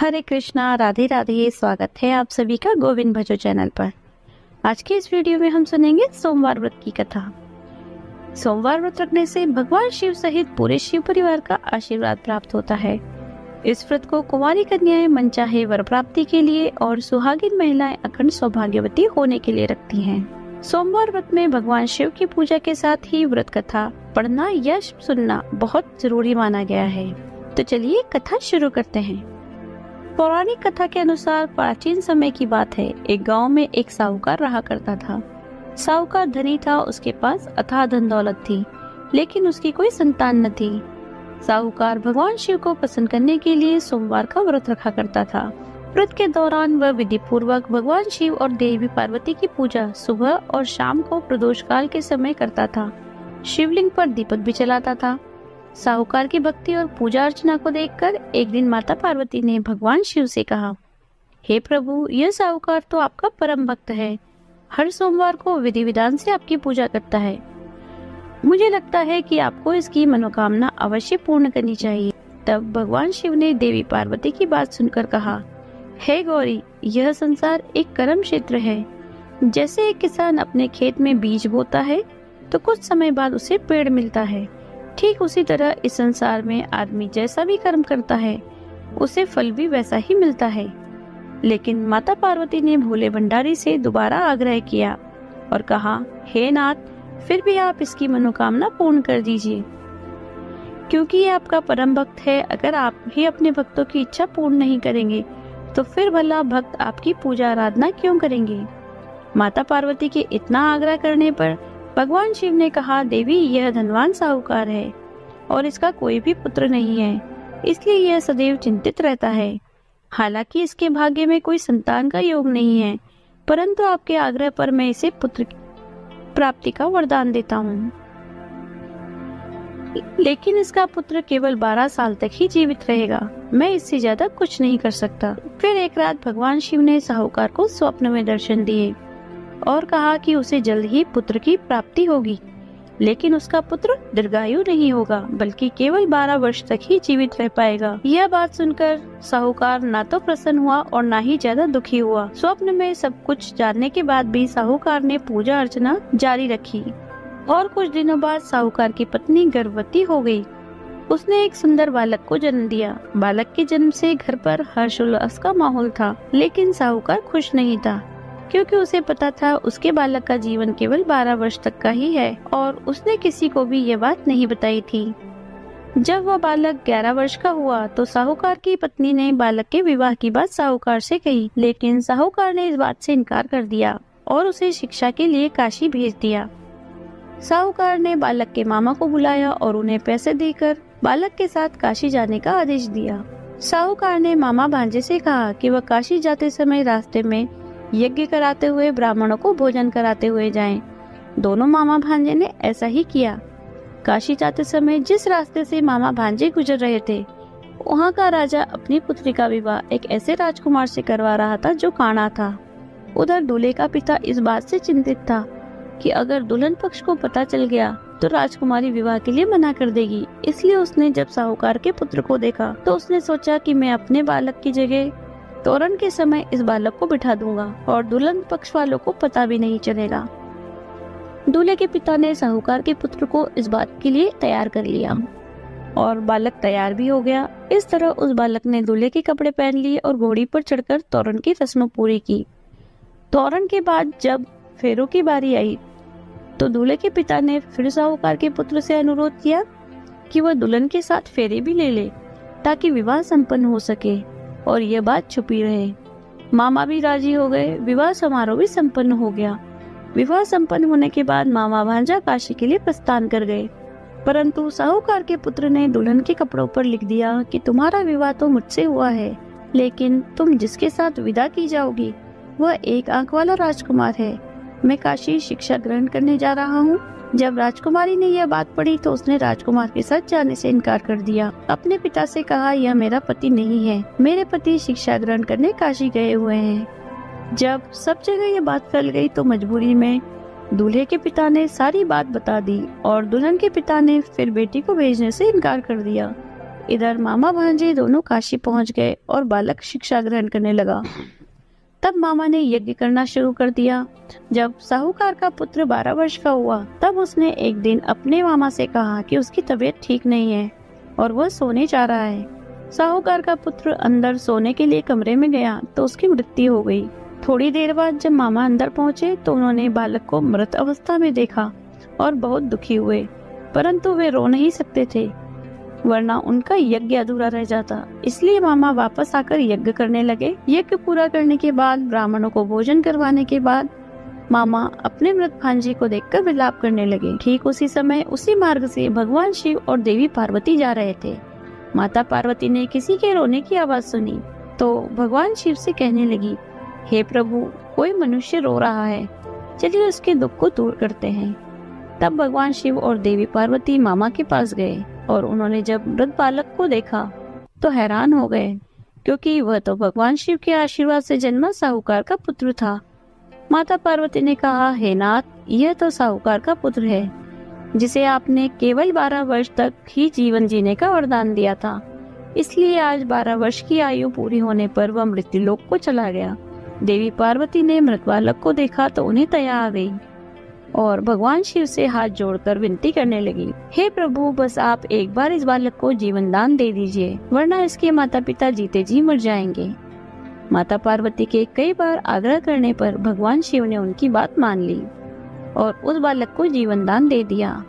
हरे कृष्णा, राधे राधे। स्वागत है आप सभी का गोविंद भजो चैनल पर। आज के इस वीडियो में हम सुनेंगे सोमवार व्रत की कथा। सोमवार व्रत रखने से भगवान शिव सहित पूरे शिव परिवार का आशीर्वाद प्राप्त होता है। इस व्रत को कुंवारी कन्याएं मनचाहे वर प्राप्ति के लिए और सुहागिन महिलाएं अखंड सौभाग्यवती होने के लिए रखती हैं। सोमवार व्रत में भगवान शिव की पूजा के साथ ही व्रत कथा पढ़ना या सुनना बहुत जरूरी माना गया है। तो चलिए कथा शुरू करते हैं। पौराणिक कथा के अनुसार प्राचीन समय की बात है। एक गांव में एक साहूकार रहा करता था। साहूकार धनी था, उसके पास अथाह धन दौलत थी, लेकिन उसकी कोई संतान न थी। साहूकार भगवान शिव को प्रसन्न करने के लिए सोमवार का व्रत रखा करता था। व्रत के दौरान वह विधि पूर्वक भगवान शिव और देवी पार्वती की पूजा सुबह और शाम को प्रदोष काल के समय करता था। शिवलिंग पर दीपक भी जलाता था। साहूकार की भक्ति और पूजा अर्चना को देखकर एक दिन माता पार्वती ने भगवान शिव से कहा, हे प्रभु, यह साहूकार तो आपका परम भक्त है। हर सोमवार को विधि विधान से आपकी पूजा करता है। मुझे लगता है कि आपको इसकी मनोकामना अवश्य पूर्ण करनी चाहिए। तब भगवान शिव ने देवी पार्वती की बात सुनकर कहा, हे गौरी, यह संसार एक कर्म क्षेत्र है। जैसे एक किसान अपने खेत में बीज बोता है तो कुछ समय बाद उसे पेड़ मिलता है, ठीक उसी तरह इस संसार में आदमी जैसा भी कर्म करता है उसे फल भी वैसा ही मिलता है। लेकिन माता पार्वती ने भोले भंडारी से दोबारा आग्रह किया और कहा, हे नाथ, फिर भी आप इसकी मनोकामना पूर्ण कर दीजिए, क्योंकि ये आपका परम भक्त है। अगर आप भी अपने भक्तों की इच्छा पूर्ण नहीं करेंगे तो फिर भला भक्त आपकी पूजा आराधना क्यों करेंगे। माता पार्वती के इतना आग्रह करने पर भगवान शिव ने कहा, देवी, यह धनवान साहूकार है और इसका कोई भी पुत्र नहीं है, इसलिए यह सदैव चिंतित रहता है। हालांकि इसके भाग्य में कोई संतान का योग नहीं है, परंतु आपके आग्रह पर मैं इसे पुत्र प्राप्ति का वरदान देता हूँ। लेकिन इसका पुत्र केवल 12 साल तक ही जीवित रहेगा। मैं इससे ज्यादा कुछ नहीं कर सकता। फिर एक रात भगवान शिव ने साहूकार को स्वप्न में दर्शन दिए और कहा कि उसे जल्द ही पुत्र की प्राप्ति होगी, लेकिन उसका पुत्र दीर्घायु नहीं होगा, बल्कि केवल 12 वर्ष तक ही जीवित रह पाएगा। यह बात सुनकर साहूकार ना तो प्रसन्न हुआ और ना ही ज्यादा दुखी हुआ। स्वप्न में सब कुछ जानने के बाद भी साहूकार ने पूजा अर्चना जारी रखी और कुछ दिनों बाद साहूकार की पत्नी गर्भवती हो गई। उसने एक सुंदर बालक को जन्म दिया। बालक के जन्म से घर पर हर्षोल्लास का माहौल था, लेकिन साहूकार खुश नहीं था, क्योंकि उसे पता था उसके बालक का जीवन केवल 12 वर्ष तक का ही है और उसने किसी को भी ये बात नहीं बताई थी। जब वह बालक 11 वर्ष का हुआ तो साहूकार की पत्नी ने बालक के विवाह की बात साहूकार से कही, लेकिन साहूकार ने इस बात से इनकार कर दिया और उसे शिक्षा के लिए काशी भेज दिया। साहूकार ने बालक के मामा को बुलाया और उन्हें पैसे देकर बालक के साथ काशी जाने का आदेश दिया। साहूकार ने मामा भांजे से कहा कि वह काशी जाते समय रास्ते में यज्ञ कराते हुए ब्राह्मणों को भोजन कराते हुए जाएं। दोनों मामा भांजे ने ऐसा ही किया। काशी जाते समय जिस रास्ते से मामा भांजे गुजर रहे थे, वहाँ का राजा अपनी पुत्री का विवाह एक ऐसे राजकुमार से करवा रहा था जो काना था। उधर दूल्हे का पिता इस बात से चिंतित था कि अगर दुल्हन पक्ष को पता चल गया तो राजकुमारी विवाह के लिए मना कर देगी। इसलिए उसने जब साहूकार के पुत्र को देखा तो उसने सोचा कि मैं अपने बालक की जगह तोरण के समय इस बालक को बिठा दूंगा और दुल्हन पक्ष वालों को पता भी नहीं चलेगा। दूल्हे के पिता ने साहूकार के पुत्र को इस बात के लिए तैयार कर लिया और बालक तैयार भी हो गया। इस तरह उस बालक ने दूल्हे के कपड़े पहन लिए और घोड़ी पर चढ़कर तोरण की रस्म पूरी की। तोरण के बाद जब फेरों की बारी आई तो दूल्हे के पिता ने फिर साहूकार के पुत्र से अनुरोध किया कि वह दुल्हन के साथ फेरे भी ले ले ताकि विवाह संपन्न हो सके और यह बात छुपी रहे। मामा भी राजी हो गए। विवाह समारोह भी संपन्न हो गया। विवाह संपन्न होने के बाद मामा भांजा काशी के लिए प्रस्थान कर गए, परंतु साहूकार के पुत्र ने दुल्हन के कपड़ों पर लिख दिया कि तुम्हारा विवाह तो मुझसे हुआ है, लेकिन तुम जिसके साथ विदा की जाओगी वह एक आंख वाला राजकुमार है। मैं काशी शिक्षा ग्रहण करने जा रहा हूँ। जब राजकुमारी ने यह बात पढ़ी तो उसने राजकुमार के साथ जाने से इनकार कर दिया। अपने पिता से कहा, यह मेरा पति नहीं है, मेरे पति शिक्षा ग्रहण करने काशी गए हुए हैं। जब सब जगह यह बात फैल गई तो मजबूरी में दूल्हे के पिता ने सारी बात बता दी और दुल्हन के पिता ने फिर बेटी को भेजने से इनकार कर दिया। इधर मामा भांजे दोनों काशी पहुंच गए और बालक शिक्षा ग्रहण करने लगा। तब मामा ने यज्ञ करना शुरू कर दिया। जब साहूकार का पुत्र 12 वर्ष का हुआ तब उसने एक दिन अपने मामा से कहा कि उसकी तबीयत ठीक नहीं है और वह सोने जा रहा है। साहूकार का पुत्र अंदर सोने के लिए कमरे में गया तो उसकी मृत्यु हो गई। थोड़ी देर बाद जब मामा अंदर पहुंचे तो उन्होंने बालक को मृत अवस्था में देखा और बहुत दुखी हुए, परंतु वे रो नहीं सकते थे वरना उनका यज्ञ अधूरा रह जाता। इसलिए मामा वापस आकर यज्ञ करने लगे। यज्ञ पूरा करने के बाद, ब्राह्मणों को भोजन करवाने के बाद मामा अपने मृत भांजे को देखकर विलाप करने लगे। ठीक उसी समय उसी मार्ग से भगवान शिव और देवी पार्वती जा रहे थे। माता पार्वती ने किसी के रोने की आवाज सुनी तो भगवान शिव से कहने लगी, हे प्रभु, कोई मनुष्य रो रहा है, चलिए उसके दुख को दूर करते हैं। तब भगवान शिव और देवी पार्वती मामा के पास गए और उन्होंने जब मृत बालक को देखा तो हैरान हो गए, क्योंकि वह तो भगवान शिव के आशीर्वाद से जन्मा साहूकार का पुत्र था। माता पार्वती ने कहा, हे नाथ, यह तो साहूकार का पुत्र है जिसे आपने केवल 12 वर्ष तक ही जीवन जीने का वरदान दिया था, इसलिए आज 12 वर्ष की आयु पूरी होने पर वह मृत्युलोक को चला गया। देवी पार्वती ने मृत बालक को देखा तो उन्हें दया आ गई और भगवान शिव से हाथ जोड़कर विनती करने लगी, हे प्रभु, बस आप एक बार इस बालक को जीवन दान दे दीजिए, वरना इसके माता पिता जीते जी मर जाएंगे। माता पार्वती के कई बार आग्रह करने पर भगवान शिव ने उनकी बात मान ली और उस बालक को जीवन दान दे दिया।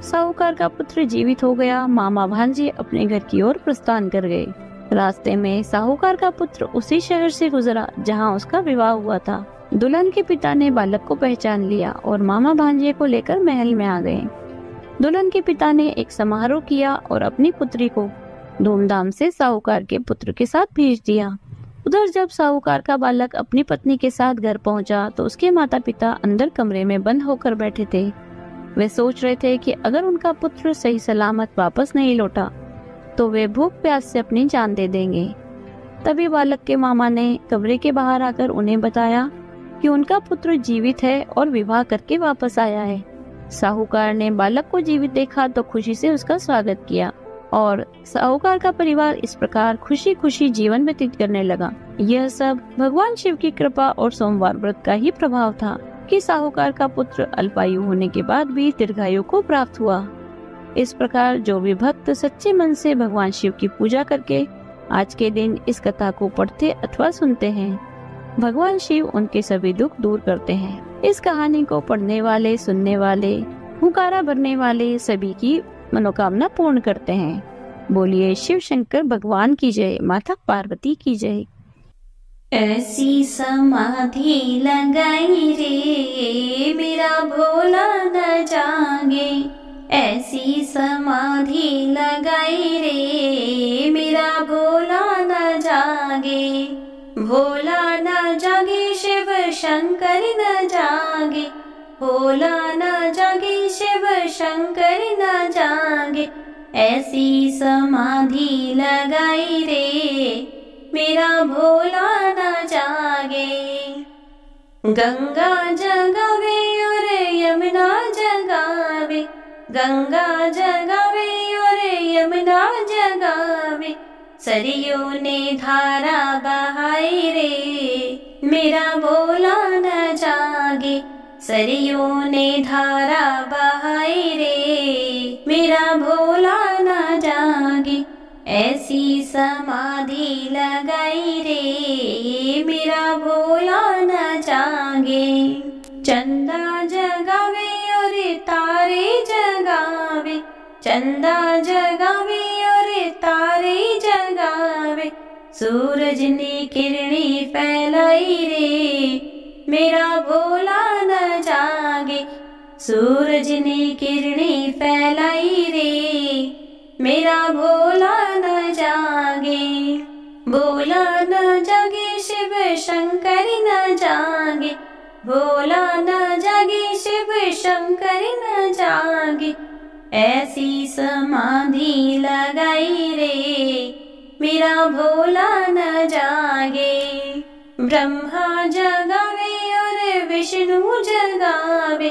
साहूकार का पुत्र जीवित हो गया। मामा भांजे अपने घर की ओर प्रस्थान कर गए। रास्ते में साहूकार का पुत्र उसी शहर से गुजरा जहां उसका विवाह हुआ था। दुल्हन के पिता ने बालक को पहचान लिया और मामा भांजे को लेकर महल में आ गए। दुल्हन के पिता ने एक समारोह किया और अपनी पुत्री को धूमधाम से साहूकार के पुत्र के साथ भेज दिया। उधर जब साहूकार का बालक अपनी पत्नी के साथ घर पहुंचा तो उसके माता पिता अंदर कमरे में बंद होकर बैठे थे। वे सोच रहे थे कि अगर उनका पुत्र सही सलामत वापस नहीं लौटा तो वे भूख प्यास से अपनी जान दे देंगे। तभी बालक के मामा ने कमरे के बाहर आकर उन्हें बताया कि उनका पुत्र जीवित है और विवाह करके वापस आया है। साहूकार ने बालक को जीवित देखा तो खुशी से उसका स्वागत किया और साहूकार का परिवार इस प्रकार खुशी खुशी जीवन व्यतीत करने लगा। यह सब भगवान शिव की कृपा और सोमवार व्रत का ही प्रभाव था कि साहूकार का पुत्र अल्पायु होने के बाद भी दीर्घायु को प्राप्त हुआ। इस प्रकार जो भी भक्त सच्चे मन से भगवान शिव की पूजा करके आज के दिन इस कथा को पढ़ते अथवा सुनते हैं, भगवान शिव उनके सभी दुख दूर करते हैं। इस कहानी को पढ़ने वाले, सुनने वाले, हुंकारा भरने वाले सभी की मनोकामना पूर्ण करते हैं। बोलिए शिव शंकर भगवान की जय, माता पार्वती की जय। ऐसी समाधि लगाई रे मेरा भोला न जागे, ऐसी समाधि लगाई रे मेरा भोला न जागे, भोला न जागे शिव शंकर न जागे, भोला न जागे शिव शंकर न जागे, ऐसी समाधि लगाई रे मेरा भोला न जागे। गंगा जगावे और यमुना जगावे, गंगा जगावे और यमुना जगावे, सरयू ने धारा बहाई रे मेरा भोला न जागे, सरयू ने धारा बहाई रे मेरा भोला न जागे, ऐसी समाधि लगाई रे मेरा भोला न जागे। चंदा जगावे और तारे जगावे, चंदा जगावे और तारे जगावे, सूरज ने किरणें फैलाई रे मेरा भोला न जागे, सूरज ने किरणें फैलाई रे मेरा भोला न जागे। भोला न जागे शिव शंकर न जागे, भोला न जागे शिव शंकर न जागे, ऐसी समाधि लगाई रे मेरा भोला न जागे। ब्रह्मा जगावे और विष्णु जगावे,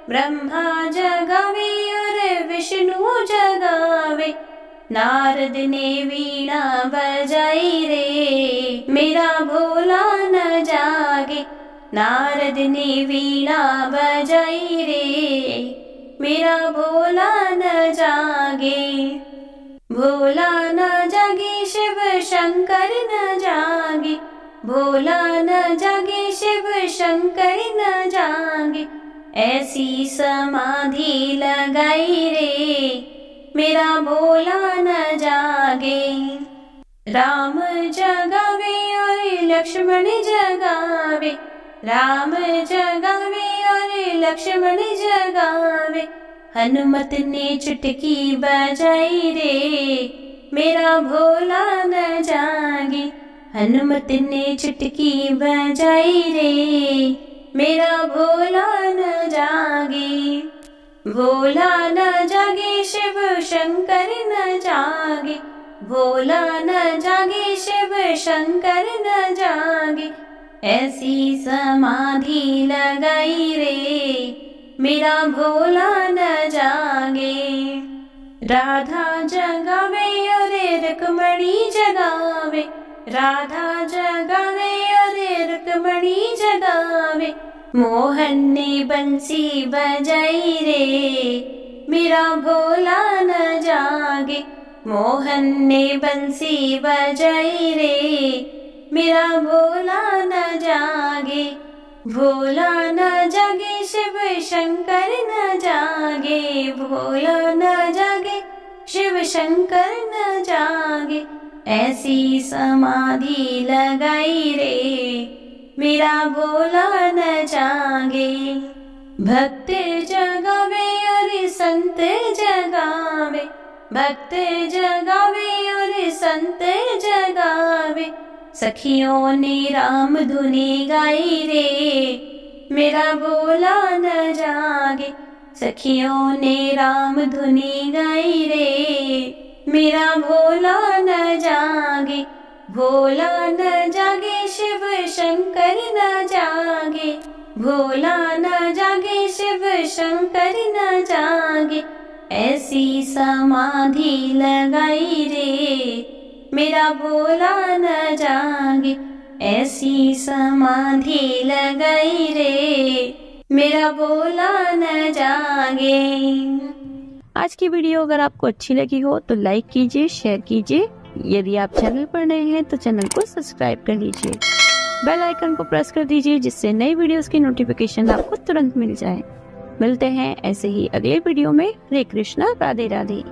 ब्रह्मा जगावे और विष्णु जगावे, नारद ने वीणा बजाई रे, मेरा भोला न जागे। नारद ने वीणा बजाई रे, मेरा भोला न जागे। भोला न जागे शिव शंकर न जागे, भोला न जागे शिव शंकर न जागे। ऐसी समाधि लगाई रे, मेरा भोला न जागे। राम जगावे और लक्ष्मण जगावे, राम जगावे और लक्ष्मण जगावे। हनुमत ने चुटकी बजाई रे, मेरा भोला न जागे। हनुमत ने चुटकी बजाई रे, मेरा भोला न जागे। भोला न जागे शिव शंकर न जागे, भोला न जागे शिव शंकर न जागे। ऐसी समाधि लगाई रे, मेरा भोला न जागे। राधा जगावे और रुक्मणी जगावे, राधा जगावे और रुक्मणी जगावे। मोहन ने बंसी बजाई रे, मेरा भोला न जागे। मोहन ने बंसी बजाई रे, मेरा भोला न जागे। भोला न जागे शिव शंकर न जागे, भोला न जागे शिव शंकर न जागे। ऐसी समाधि लगाई रे, मेरा भोला न जागे। भक्त जगावे और संत जगावे, भक्त जगावे और संत जगावे। सखियों ने राम धुनी गाई रे, मेरा भोला न जागे। सखियों ने राम धुनी गाई रे, मेरा भोला न जागे। भोला न जागे शिव शंकर न जागे, भोला न जागे शिव शंकर न जागे। ऐसी समाधि लगाई रे, मेरा भोला न जागे। ऐसी समाधि लगाई रे, मेरा भोला न जागे। आज की वीडियो अगर आपको अच्छी लगी हो तो लाइक कीजिए, शेयर कीजिए। यदि आप चैनल पर नए हैं तो चैनल को सब्सक्राइब कर लीजिए। बेल आइकन को प्रेस कर दीजिए जिससे नई वीडियोस की नोटिफिकेशन आपको तुरंत मिल जाए। मिलते हैं ऐसे ही अगले वीडियो में। हरे कृष्णा, राधे राधे।